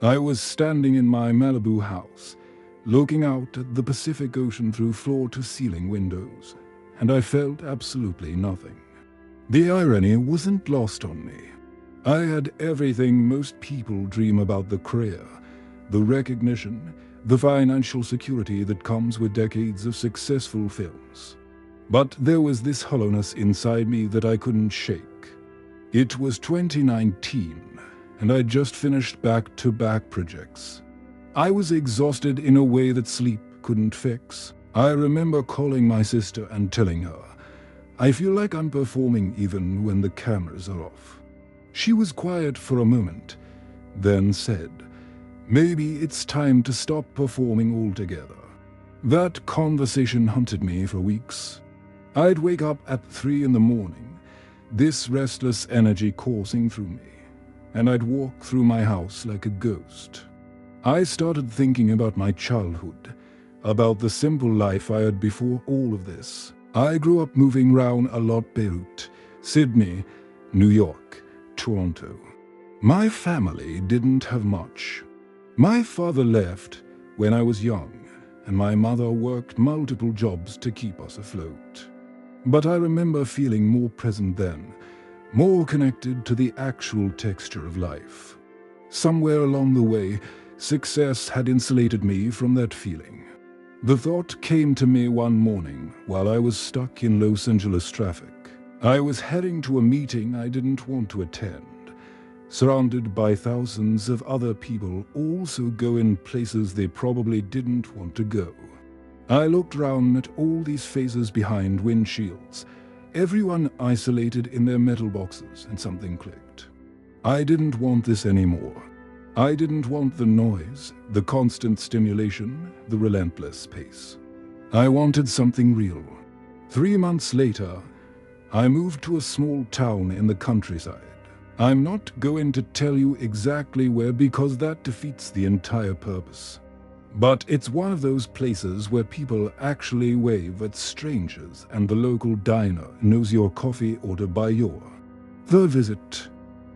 I was standing in my Malibu house, looking out at the Pacific Ocean through floor-to-ceiling windows, and I felt absolutely nothing. The irony wasn't lost on me. I had everything most people dream about: the career, the recognition, the financial security that comes with decades of successful films. But there was this hollowness inside me that I couldn't shake. It was 2019, and I'd just finished back-to-back projects. I was exhausted in a way that sleep couldn't fix. I remember calling my sister and telling her, "I feel like I'm performing even when the cameras are off." She was quiet for a moment, then said, "Maybe it's time to stop performing altogether." That conversation haunted me for weeks. I'd wake up at 3 in the morning, this restless energy coursing through me, and I'd walk through my house like a ghost. I started thinking about my childhood, about the simple life I had before all of this. I grew up moving around a lot: Beirut, Sydney, New York, Toronto. My family didn't have much. My father left when I was young, and my mother worked multiple jobs to keep us afloat. But I remember feeling more present then, more connected to the actual texture of life. Somewhere along the way, success had insulated me from that feeling. The thought came to me one morning while I was stuck in Los Angeles traffic. I was heading to a meeting I didn't want to attend, surrounded by thousands of other people also going places they probably didn't want to go. I looked around at all these faces behind windshields, everyone isolated in their metal boxes, and something clicked. I didn't want this anymore. I didn't want the noise, the constant stimulation, the relentless pace. I wanted something real. 3 months later, I moved to a small town in the countryside. I'm not going to tell you exactly where because that defeats the entire purpose. But it's one of those places where people actually wave at strangers and the local diner knows your coffee order by your. The visit.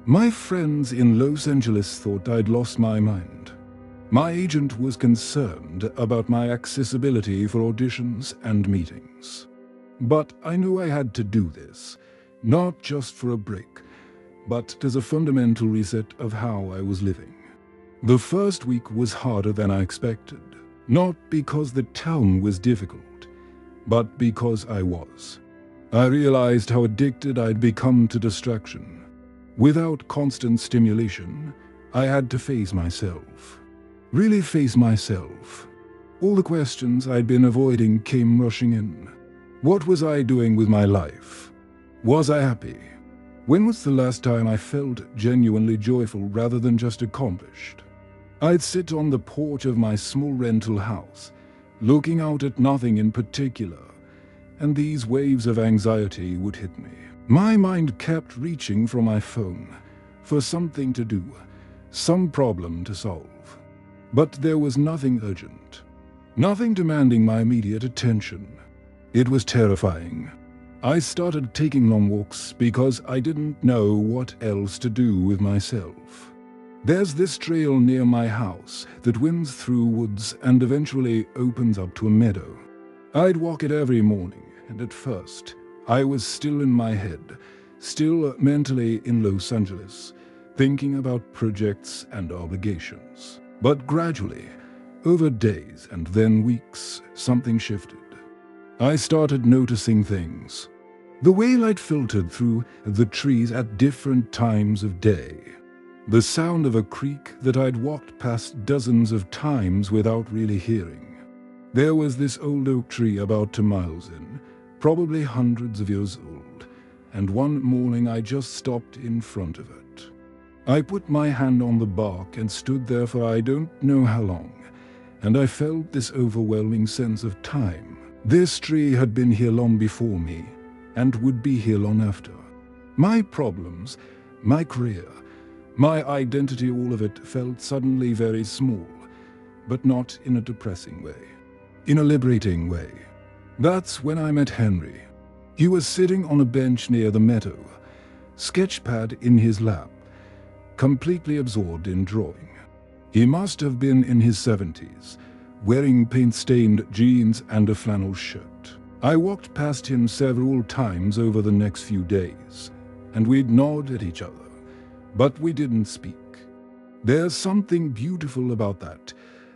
My friends in Los Angeles thought I'd lost my mind. My agent was concerned about my accessibility for auditions and meetings. But I knew I had to do this, not just for a break, but as a fundamental reset of how I was living. The first week was harder than I expected, not because the town was difficult, but because I was. I realized how addicted I'd become to distraction. Without constant stimulation, I had to face myself. Really face myself. All the questions I'd been avoiding came rushing in. What was I doing with my life? Was I happy? When was the last time I felt genuinely joyful rather than just accomplished? I'd sit on the porch of my small rental house, looking out at nothing in particular, and these waves of anxiety would hit me. My mind kept reaching for my phone, for something to do, some problem to solve. But there was nothing urgent, nothing demanding my immediate attention. It was terrifying. I started taking long walks because I didn't know what else to do with myself. There's this trail near my house that winds through woods and eventually opens up to a meadow. I'd walk it every morning, and at first, I was still in my head, still mentally in Los Angeles, thinking about projects and obligations. But gradually, over days and then weeks, something shifted. I started noticing things. The way light filtered through the trees at different times of day. The sound of a creek that I'd walked past dozens of times without really hearing. There was this old oak tree about 2 miles in, probably hundreds of years old, and one morning I just stopped in front of it. I put my hand on the bark and stood there for I don't know how long, and I felt this overwhelming sense of time. This tree had been here long before me, and would be here long after. My problems, my career, my identity, all of it felt suddenly very small, but not in a depressing way, in a liberating way. That's when I met Henry. He was sitting on a bench near the meadow, sketchpad in his lap, completely absorbed in drawing. He must have been in his 70s, wearing paint-stained jeans and a flannel shirt. I walked past him several times over the next few days, and we'd nod at each other, but we didn't speak. There's something beautiful about that,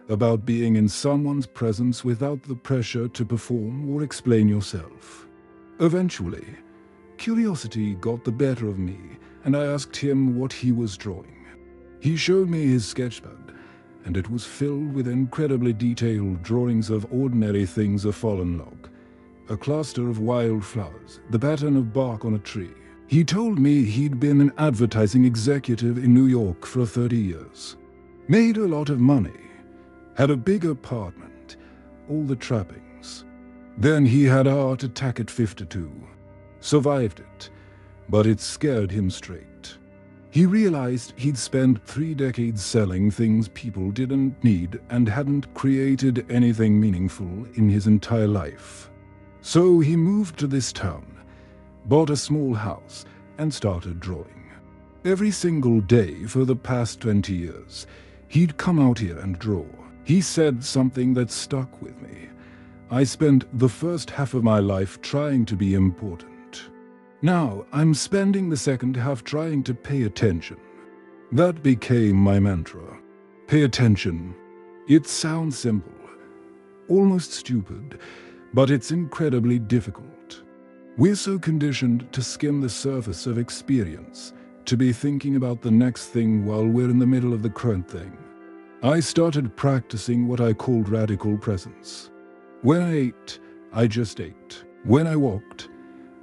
about being in someone's presence without the pressure to perform or explain yourself. Eventually, curiosity got the better of me, and I asked him what he was drawing. He showed me his sketchpad, and it was filled with incredibly detailed drawings of ordinary things: a fallen log, a cluster of wildflowers, the pattern of bark on a tree. He told me he'd been an advertising executive in New York for 30 years, made a lot of money, had a big apartment, all the trappings. Then he had a heart attack at 52, survived it, but it scared him straight. He realized he'd spent 3 decades selling things people didn't need and hadn't created anything meaningful in his entire life. So he moved to this town, bought a small house, and started drawing. Every single day for the past 20 years, he'd come out here and draw. He said something that stuck with me. I spent the first half of my life trying to be important. Now I'm spending the second half trying to pay attention. That became my mantra. Pay attention. It sounds simple, almost stupid, but it's incredibly difficult. We're so conditioned to skim the surface of experience, to be thinking about the next thing while we're in the middle of the current thing. I started practicing what I called radical presence. When I ate, I just ate. When I walked,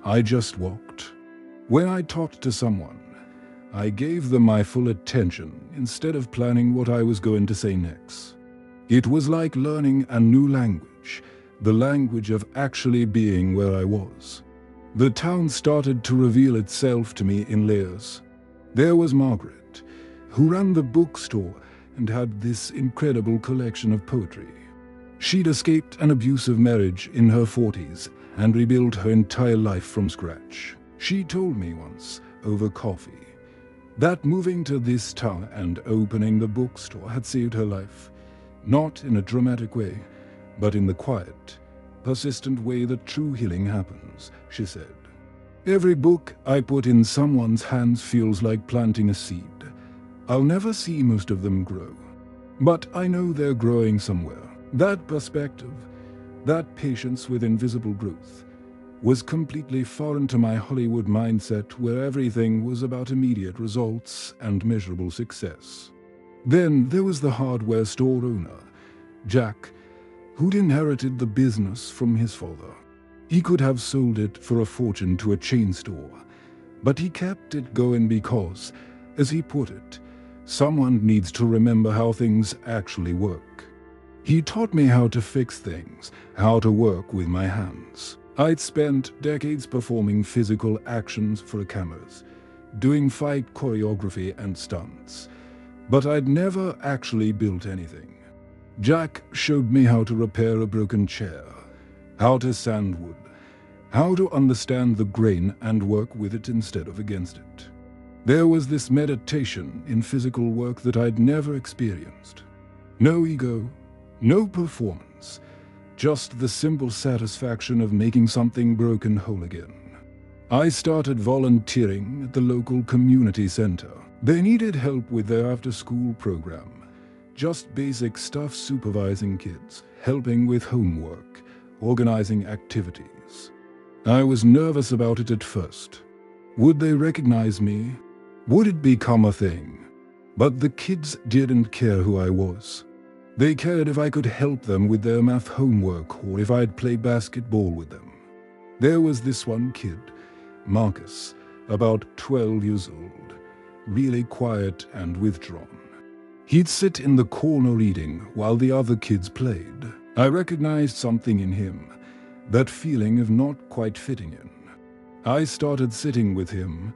I just walked. When I talked to someone, I gave them my full attention instead of planning what I was going to say next. It was like learning a new language, the language of actually being where I was. The town started to reveal itself to me in layers. There was Margaret, who ran the bookstore and had this incredible collection of poetry. She'd escaped an abusive marriage in her 40s and rebuilt her entire life from scratch. She told me once, over coffee, that moving to this town and opening the bookstore had saved her life. Not in a dramatic way, but in the quiet, persistent way that true healing happens, she said. Every book I put in someone's hands feels like planting a seed. I'll never see most of them grow, but I know they're growing somewhere. That perspective, that patience with invisible growth, was completely foreign to my Hollywood mindset where everything was about immediate results and measurable success. Then there was the hardware store owner, Jack, who'd inherited the business from his father. He could have sold it for a fortune to a chain store, but he kept it going because, as he put it, someone needs to remember how things actually work. He taught me how to fix things, how to work with my hands. I'd spent decades performing physical actions for cameras, doing fight choreography and stunts, but I'd never actually built anything. Jack showed me how to repair a broken chair, how to sand wood, how to understand the grain and work with it instead of against it. There was this meditation in physical work that I'd never experienced. No ego, no performance, just the simple satisfaction of making something broken whole again. I started volunteering at the local community center. They needed help with their after-school program. Just basic stuff: supervising kids, helping with homework, organizing activities. I was nervous about it at first. Would they recognize me? Would it become a thing? But the kids didn't care who I was. They cared if I could help them with their math homework or if I'd play basketball with them. There was this one kid, Marcus, about 12 years old, really quiet and withdrawn. He'd sit in the corner reading while the other kids played. I recognized something in him, that feeling of not quite fitting in. I started sitting with him,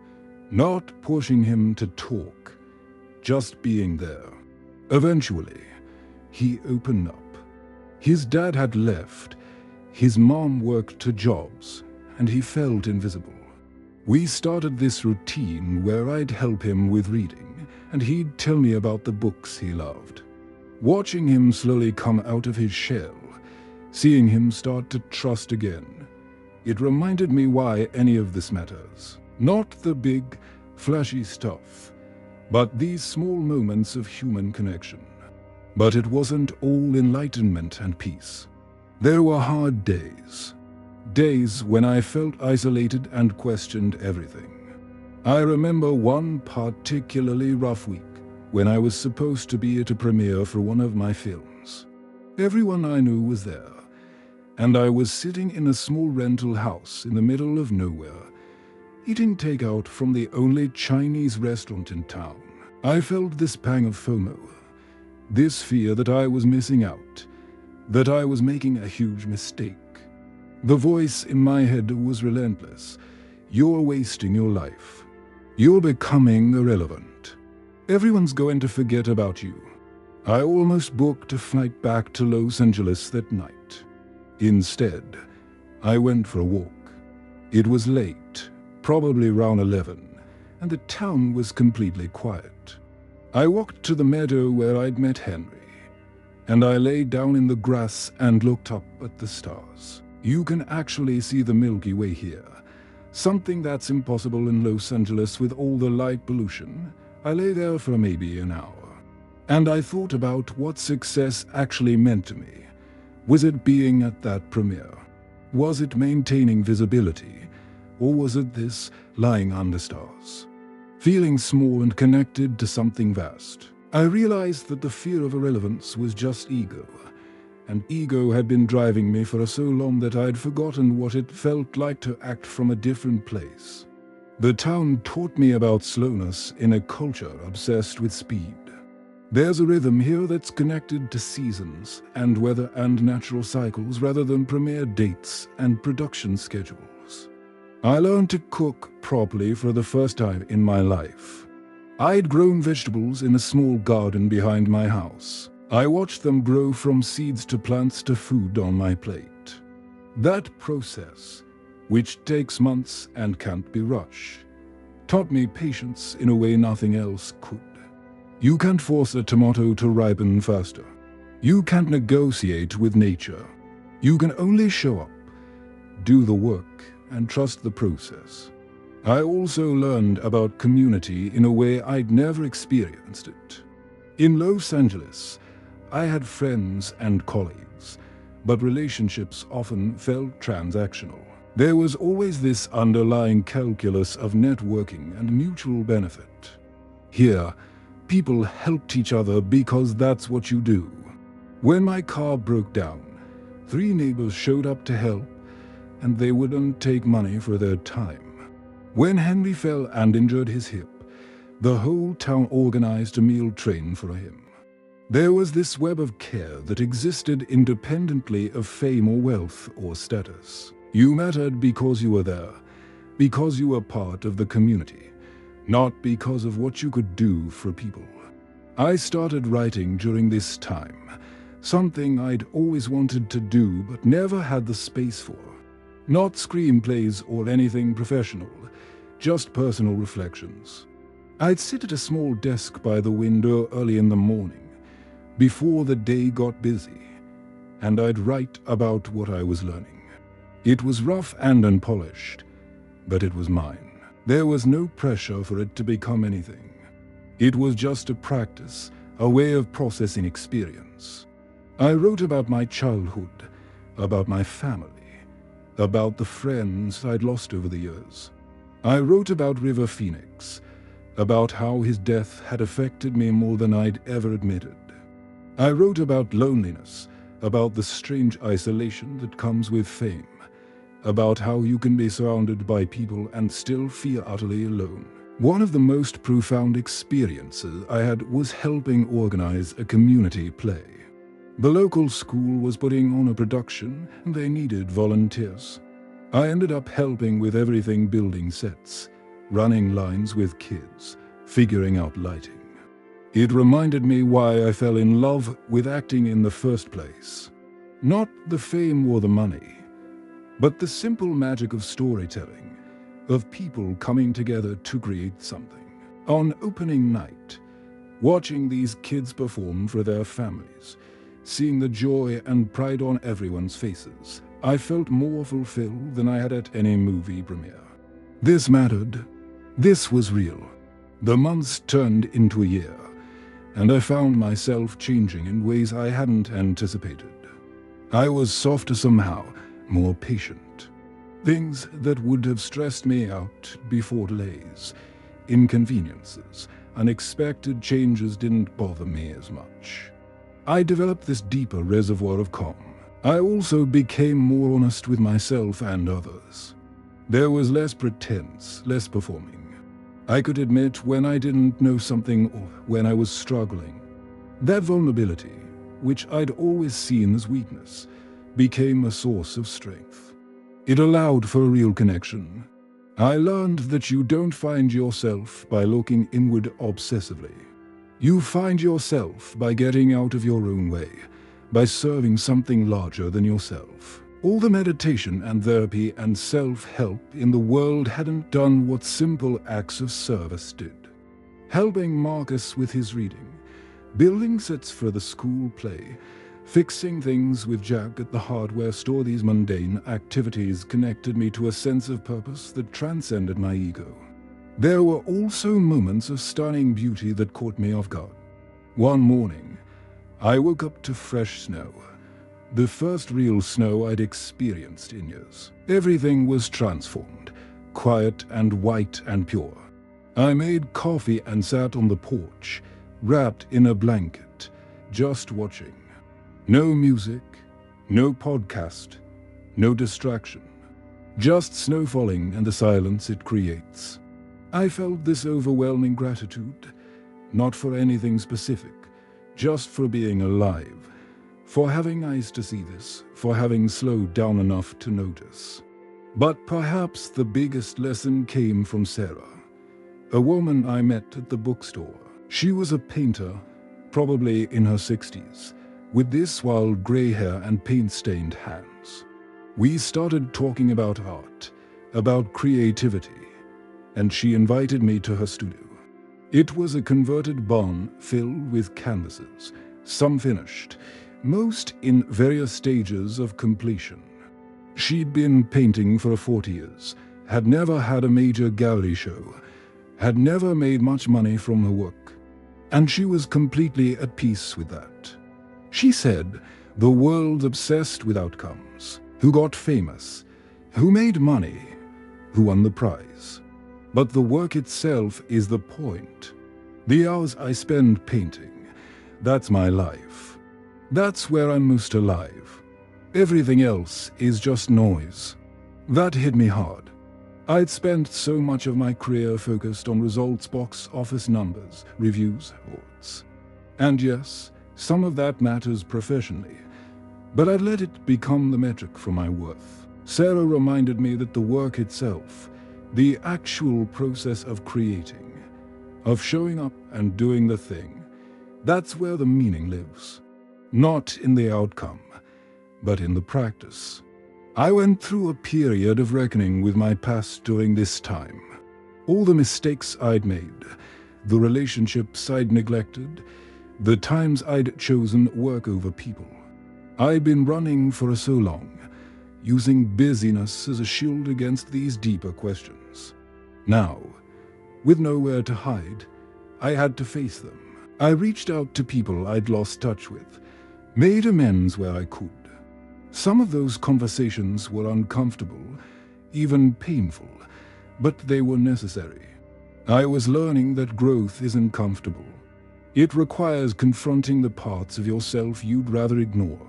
not pushing him to talk, just being there. Eventually, he opened up. His dad had left, his mom worked 2 jobs, and he felt invisible. We started this routine where I'd help him with reading, and he'd tell me about the books he loved. Watching him slowly come out of his shell, seeing him start to trust again, it reminded me why any of this matters. Not the big, flashy stuff, but these small moments of human connection. But it wasn't all enlightenment and peace. There were hard days. Days when I felt isolated and questioned everything. I remember one particularly rough week when I was supposed to be at a premiere for one of my films. Everyone I knew was there, and I was sitting in a small rental house in the middle of nowhere, eating takeout from the only Chinese restaurant in town. I felt this pang of FOMO, this fear that I was missing out, that I was making a huge mistake. The voice in my head was relentless. You're wasting your life. You're becoming irrelevant. Everyone's going to forget about you. I almost booked a flight back to Los Angeles that night. Instead, I went for a walk. It was late, probably around 11, and the town was completely quiet. I walked to the meadow where I'd met Henry, and I lay down in the grass and looked up at the stars. You can actually see the Milky Way here, something that's impossible in Los Angeles with all the light pollution. I lay there for maybe an hour, and I thought about what success actually meant to me. Was it being at that premiere? Was it maintaining visibility? Or was it this lying under stars? Feeling small and connected to something vast. I realized that the fear of irrelevance was just ego, and ego had been driving me for so long that I'd forgotten what it felt like to act from a different place. The town taught me about slowness in a culture obsessed with speed. There's a rhythm here that's connected to seasons and weather and natural cycles rather than premiere dates and production schedules. I learned to cook properly for the first time in my life. I'd grown vegetables in a small garden behind my house. I watched them grow from seeds to plants to food on my plate. That process, which takes months and can't be rushed, taught me patience in a way nothing else could. You can't force a tomato to ripen faster. You can't negotiate with nature. You can only show up, do the work, and trust the process. I also learned about community in a way I'd never experienced it. In Los Angeles, I had friends and colleagues, but relationships often felt transactional. There was always this underlying calculus of networking and mutual benefit. Here, people helped each other because that's what you do. When my car broke down, 3 neighbors showed up to help, and they wouldn't take money for their time. When Henry fell and injured his hip, the whole town organized a meal train for him. There was this web of care that existed independently of fame or wealth or status. You mattered because you were there, because you were part of the community, not because of what you could do for people. I started writing during this time, something I'd always wanted to do but never had the space for. Not screenplays or anything professional, just personal reflections. I'd sit at a small desk by the window early in the morning, before the day got busy, and I'd write about what I was learning. It was rough and unpolished, but it was mine. There was no pressure for it to become anything. It was just a practice, a way of processing experience. I wrote about my childhood, about my family, about the friends I'd lost over the years. I wrote about River Phoenix, about how his death had affected me more than I'd ever admitted. I wrote about loneliness, about the strange isolation that comes with fame, about how you can be surrounded by people and still feel utterly alone. One of the most profound experiences I had was helping organize a community play. The local school was putting on a production and they needed volunteers. I ended up helping with everything: building sets, running lines with kids, figuring out lighting. It reminded me why I fell in love with acting in the first place. Not the fame or the money, but the simple magic of storytelling, of people coming together to create something. On opening night, Watching these kids perform for their families, seeing the joy and pride on everyone's faces, I felt more fulfilled than I had at any movie premiere. This mattered. This was real. The months turned into a year, and I found myself changing in ways I hadn't anticipated. I was softer somehow, more patient. Things that would have stressed me out before, delays, inconveniences, unexpected changes didn't bother me as much. I developed this deeper reservoir of calm. I also became more honest with myself and others. There was less pretense, less performing. I could admit when I didn't know something or when I was struggling. That vulnerability, which I'd always seen as weakness, became a source of strength. It allowed for a real connection. I learned that you don't find yourself by looking inward obsessively. You find yourself by getting out of your own way, by serving something larger than yourself. All the meditation and therapy and self-help in the world hadn't done what simple acts of service did. Helping Marcus with his reading, building sets for the school play, fixing things with Jack at the hardware store, these mundane activities connected me to a sense of purpose that transcended my ego. There were also moments of stunning beauty that caught me off guard. One morning, I woke up to fresh snow. The first real snow I'd experienced in years. Everything was transformed, quiet and white and pure. I made coffee and sat on the porch, wrapped in a blanket, just watching. No music, no podcast, no distraction. Just snow falling and the silence it creates. I felt this overwhelming gratitude, not for anything specific, just for being alive. For having eyes to see this, for having slowed down enough to notice. But perhaps the biggest lesson came from Sarah, a woman I met at the bookstore. She was a painter, probably in her 60s, with this wild grey hair and paint-stained hands. We started talking about art, about creativity, and she invited me to her studio. It was a converted barn filled with canvases, some finished, most in various stages of completion. She'd been painting for 40 years, had never had a major gallery show, had never made much money from her work, and she was completely at peace with that. She said, the world's obsessed with outcomes, who got famous, who made money, who won the prize. But the work itself is the point. The hours I spend painting, that's my life. That's where I'm most alive. Everything else is just noise. That hit me hard. I'd spent so much of my career focused on results, box office numbers, reviews, awards. And yes, some of that matters professionally, but I'd let it become the metric for my worth. Sarah reminded me that the work itself, the actual process of creating, of showing up and doing the thing, that's where the meaning lives. Not in the outcome, but in the practice. I went through a period of reckoning with my past during this time. All the mistakes I'd made, the relationships I'd neglected, the times I'd chosen work over people. I'd been running for so long, using busyness as a shield against these deeper questions. Now, with nowhere to hide, I had to face them. I reached out to people I'd lost touch with, made amends where I could. Some of those conversations were uncomfortable, even painful, but they were necessary. I was learning that growth isn't comfortable. It requires confronting the parts of yourself you'd rather ignore.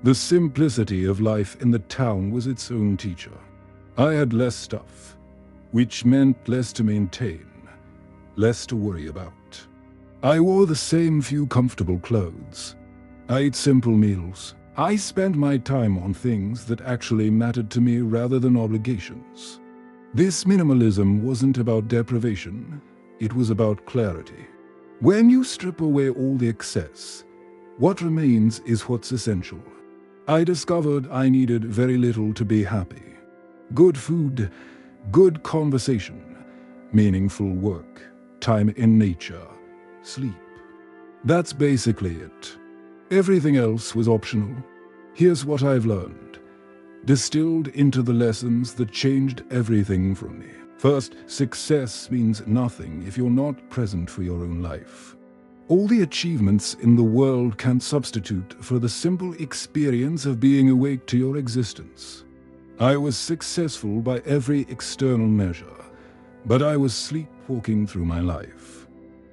The simplicity of life in the town was its own teacher. I had less stuff, which meant less to maintain, less to worry about. I wore the same few comfortable clothes. I ate simple meals. I spent my time on things that actually mattered to me rather than obligations. This minimalism wasn't about deprivation, it was about clarity. When you strip away all the excess, what remains is what's essential. I discovered I needed very little to be happy. Good food, good conversation, meaningful work, time in nature, sleep. That's basically it. Everything else was optional. Here's what I've learned, distilled into the lessons that changed everything for me. First, success means nothing if you're not present for your own life. All the achievements in the world can substitute for the simple experience of being awake to your existence. I was successful by every external measure, but I was sleepwalking through my life.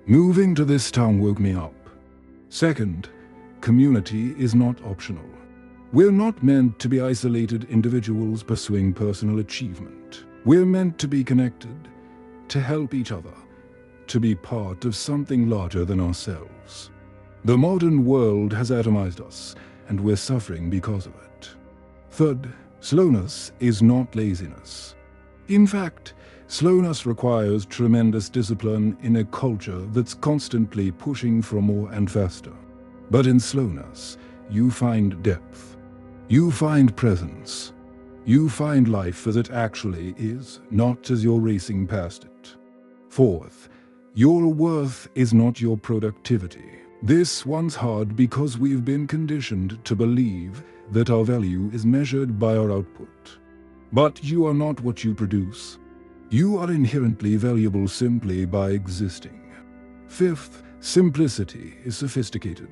Moving to this town woke me up. Second, community is not optional. We're not meant to be isolated individuals pursuing personal achievement. We're meant to be connected, to help each other, to be part of something larger than ourselves. The modern world has atomized us, and we're suffering because of it. Third, slowness is not laziness. In fact, slowness requires tremendous discipline in a culture that's constantly pushing for more and faster. But in slowness, you find depth. You find presence. You find life as it actually is, not as you're racing past it. Fourth, your worth is not your productivity. This one's hard because we've been conditioned to believe that our value is measured by our output. But you are not what you produce. You are inherently valuable simply by existing. Fifth, simplicity is sophisticated.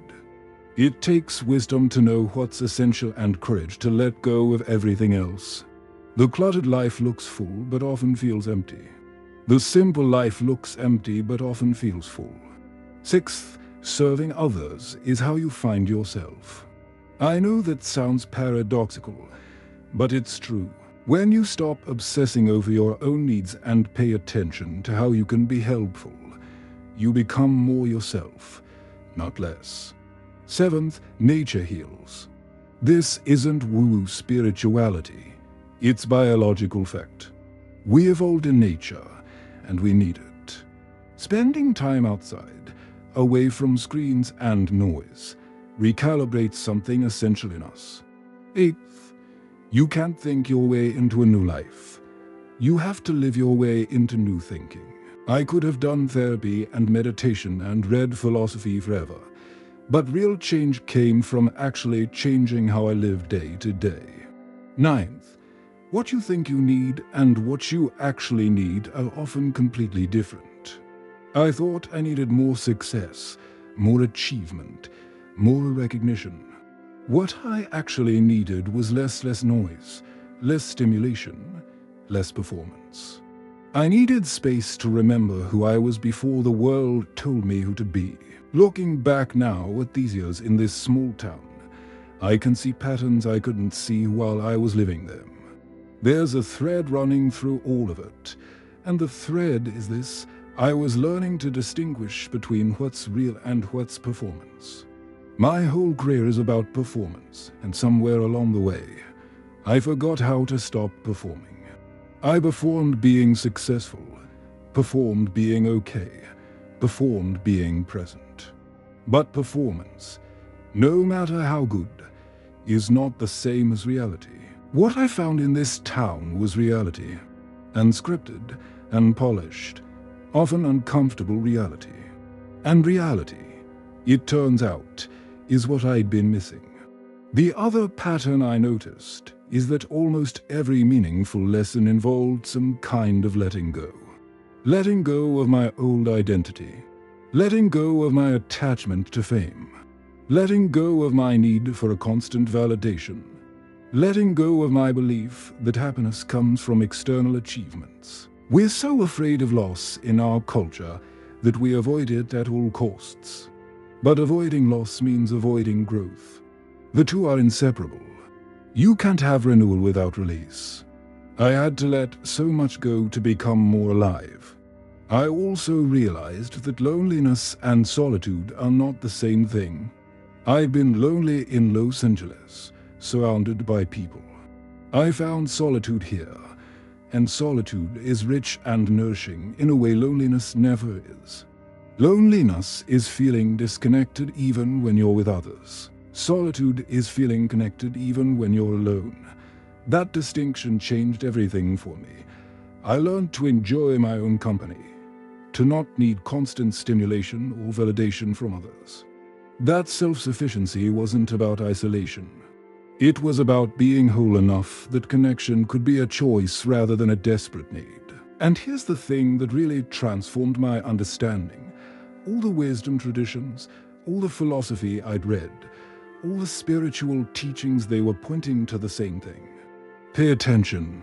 It takes wisdom to know what's essential and courage to let go of everything else. The cluttered life looks full but often feels empty. The simple life looks empty but often feels full. Sixth, serving others is how you find yourself. I know that sounds paradoxical, but it's true. When you stop obsessing over your own needs and pay attention to how you can be helpful, you become more yourself, not less. Seventh, nature heals. This isn't woo-woo spirituality. It's biological fact. We evolved in nature, and we need it. Spending time outside, away from screens and noise, recalibrates something essential in us. Eighth, you can't think your way into a new life. You have to live your way into new thinking. I could have done therapy and meditation and read philosophy forever, but real change came from actually changing how I live day to day. Ninth, what you think you need and what you actually need are often completely different. I thought I needed more success, more achievement, more recognition. What I actually needed was less noise, less stimulation, less performance. I needed space to remember who I was before the world told me who to be. Looking back now at these years in this small town, I can see patterns I couldn't see while I was living them. There's a thread running through all of it, and the thread is this: I was learning to distinguish between what's real and what's performance. My whole career is about performance, and somewhere along the way, I forgot how to stop performing. I performed being successful, performed being okay, performed being present. But performance, no matter how good, is not the same as reality. What I found in this town was reality, unscripted and polished, often uncomfortable reality. And reality, it turns out, is what I'd been missing. The other pattern I noticed is that almost every meaningful lesson involved some kind of letting go. Letting go of my old identity. Letting go of my attachment to fame. Letting go of my need for a constant validation. Letting go of my belief that happiness comes from external achievements. We're so afraid of loss in our culture that we avoid it at all costs. But avoiding loss means avoiding growth. The two are inseparable. You can't have renewal without release. I had to let so much go to become more alive. I also realized that loneliness and solitude are not the same thing. I've been lonely in Los Angeles, surrounded by people. I found solitude here, and solitude is rich and nourishing in a way loneliness never is. Loneliness is feeling disconnected even when you're with others. Solitude is feeling connected even when you're alone. That distinction changed everything for me. I learned to enjoy my own company, to not need constant stimulation or validation from others. That self-sufficiency wasn't about isolation. It was about being whole enough that connection could be a choice rather than a desperate need. And here's the thing that really transformed my understanding. All the wisdom traditions, all the philosophy I'd read, all the spiritual teachings, they were pointing to the same thing. Pay attention.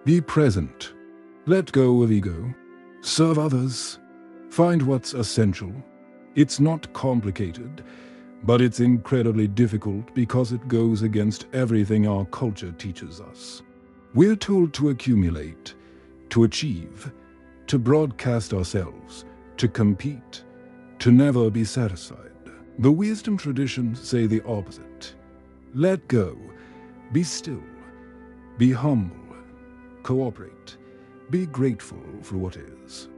Be present. Let go of ego. Serve others. Find what's essential. It's not complicated, but it's incredibly difficult because it goes against everything our culture teaches us. We're told to accumulate, to achieve, to broadcast ourselves, to compete, to never be satisfied. The wisdom traditions say the opposite. Let go, be still, be humble, cooperate, be grateful for what is.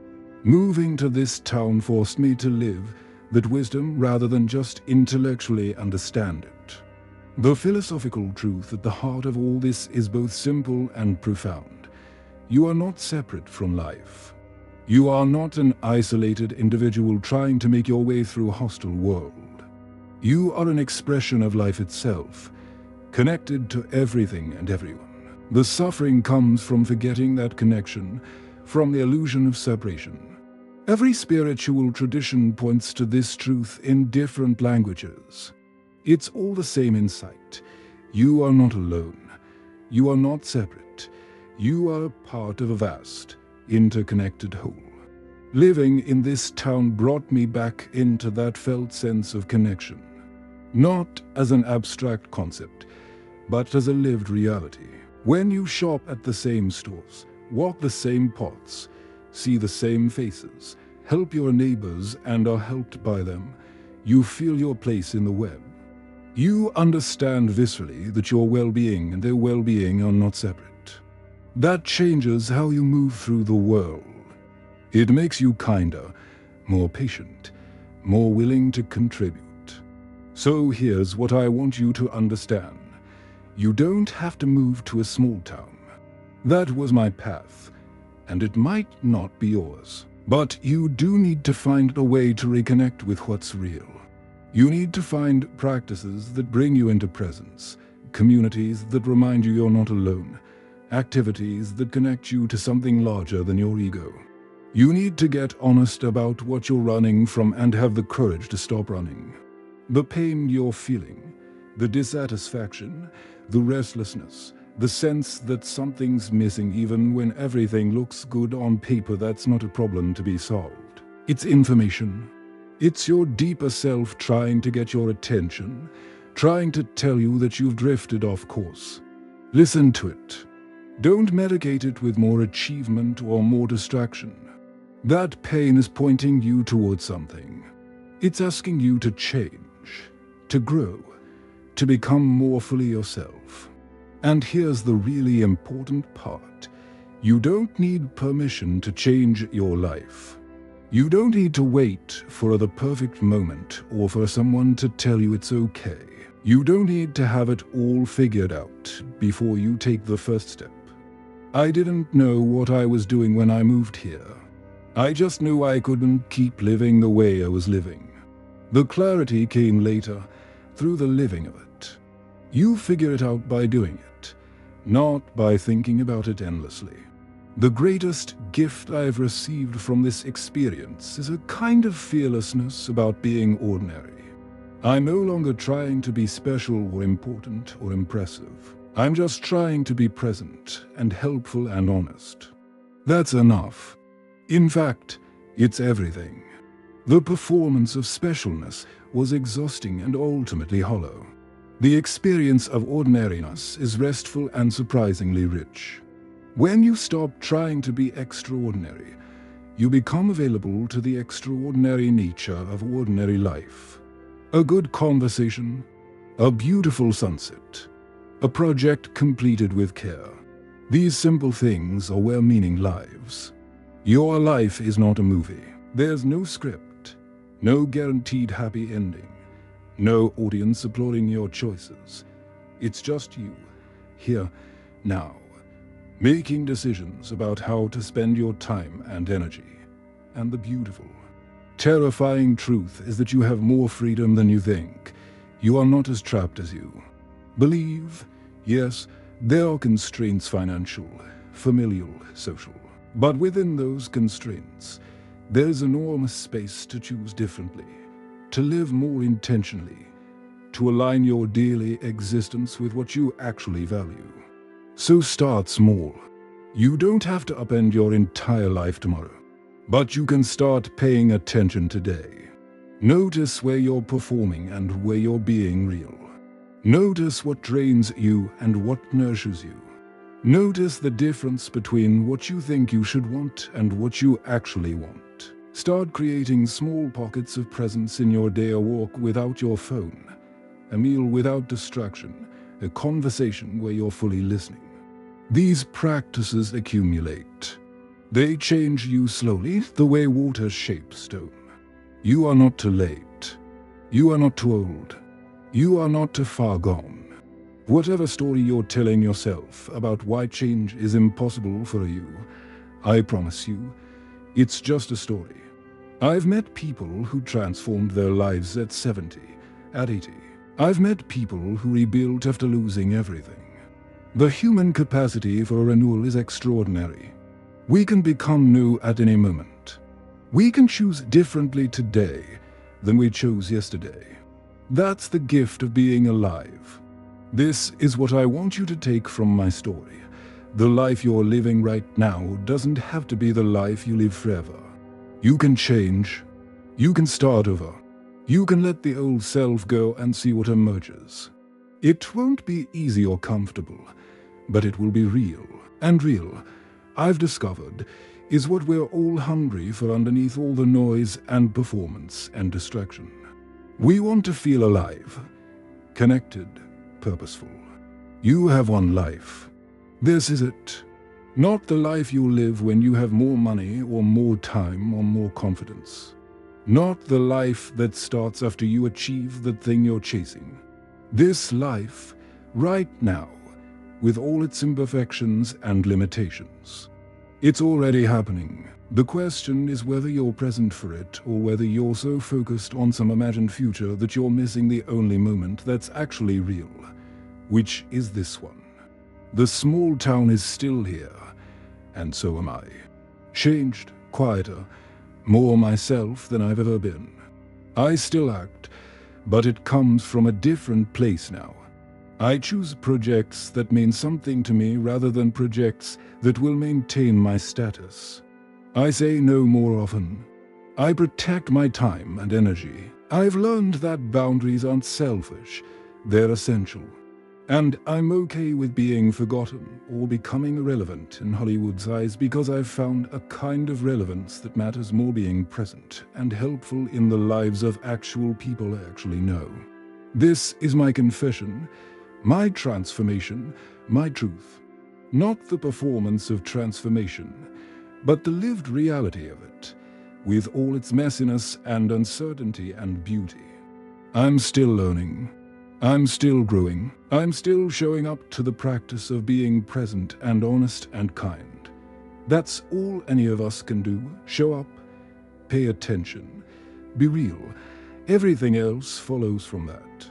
Moving to this town forced me to live that wisdom rather than just intellectually understand it. The philosophical truth at the heart of all this is both simple and profound. You are not separate from life. You are not an isolated individual trying to make your way through a hostile world. You are an expression of life itself, connected to everything and everyone. The suffering comes from forgetting that connection, from the illusion of separation. Every spiritual tradition points to this truth in different languages. It's all the same insight. You are not alone. You are not separate. You are part of a vast, interconnected whole. Living in this town brought me back into that felt sense of connection. Not as an abstract concept, but as a lived reality. When you shop at the same stores, walk the same paths, see the same faces, help your neighbors and are helped by them, you feel your place in the web. You understand viscerally that your well-being and their well-being are not separate. That changes how you move through the world. It makes you kinder, more patient, more willing to contribute. So here's what I want you to understand. You don't have to move to a small town. That was my path, and it might not be yours. But you do need to find a way to reconnect with what's real. You need to find practices that bring you into presence, communities that remind you you're not alone, activities that connect you to something larger than your ego. You need to get honest about what you're running from and have the courage to stop running. The pain you're feeling, the dissatisfaction, the restlessness, the sense that something's missing even when everything looks good on paper, that's not a problem to be solved. It's information. It's your deeper self trying to get your attention, trying to tell you that you've drifted off course. Listen to it. Don't medicate it with more achievement or more distraction. That pain is pointing you towards something. It's asking you to change, to grow, to become more fully yourself. And here's the really important part. You don't need permission to change your life. You don't need to wait for the perfect moment or for someone to tell you it's okay. You don't need to have it all figured out before you take the first step. I didn't know what I was doing when I moved here. I just knew I couldn't keep living the way I was living. The clarity came later, through the living of it. You figure it out by doing it, not by thinking about it endlessly. The greatest gift I've received from this experience is a kind of fearlessness about being ordinary. I'm no longer trying to be special or important or impressive. I'm just trying to be present and helpful and honest. That's enough. In fact, it's everything. The performance of specialness was exhausting and ultimately hollow. The experience of ordinariness is restful and surprisingly rich. When you stop trying to be extraordinary, you become available to the extraordinary nature of ordinary life. A good conversation, a beautiful sunset, a project completed with care. These simple things are where meaning lives. Your life is not a movie. There's no script, no guaranteed happy ending, no audience applauding your choices. It's just you, here, now, making decisions about how to spend your time and energy. And the beautiful, Terrifying truth is that you have more freedom than you think. You are not as trapped as you believe. Yes, there are constraints: financial, familial, social. But within those constraints, there is enormous space to choose differently, to live more intentionally, to align your daily existence with what you actually value. So start small. You don't have to upend your entire life tomorrow, but you can start paying attention today. Notice where you're performing and where you're being real. Notice what drains you and what nurtures you. Notice the difference between what you think you should want and what you actually want. Start creating small pockets of presence in your day: a walk without your phone, a meal without distraction, a conversation where you're fully listening. These practices accumulate. They change you slowly, the way water shapes stone. You are not too late. You are not too old. You are not too far gone. Whatever story you're telling yourself about why change is impossible for you, I promise you, it's just a story. I've met people who transformed their lives at 70, at 80. I've met people who rebuilt after losing everything. The human capacity for renewal is extraordinary. We can become new at any moment. We can choose differently today than we chose yesterday. That's the gift of being alive. This is what I want you to take from my story. The life you're living right now doesn't have to be the life you live forever. You can change. You can start over. You can let the old self go and see what emerges. It won't be easy or comfortable, but it will be real. And real, I've discovered, is what we're all hungry for underneath all the noise and performance and distraction. We want to feel alive, connected, purposeful. You have one life. This is it. Not the life you live when you have more money or more time or more confidence. Not the life that starts after you achieve the thing you're chasing. This life, right now, with all its imperfections and limitations. It's already happening. The question is whether you're present for it or whether you're so focused on some imagined future that you're missing the only moment that's actually real, which is this one. The small town is still here, and so am I. Changed, quieter, more myself than I've ever been. I still act, but it comes from a different place now. I choose projects that mean something to me rather than projects that will maintain my status. I say no more often. I protect my time and energy. I've learned that boundaries aren't selfish, they're essential. And I'm okay with being forgotten or becoming irrelevant in Hollywood's eyes because I've found a kind of relevance that matters more: being present and helpful in the lives of actual people I actually know. This is my confession, my transformation, my truth. Not the performance of transformation, but the lived reality of it, with all its messiness and uncertainty and beauty. I'm still learning. I'm still growing. I'm still showing up to the practice of being present and honest and kind. That's all any of us can do: show up, pay attention, be real. Everything else follows from that.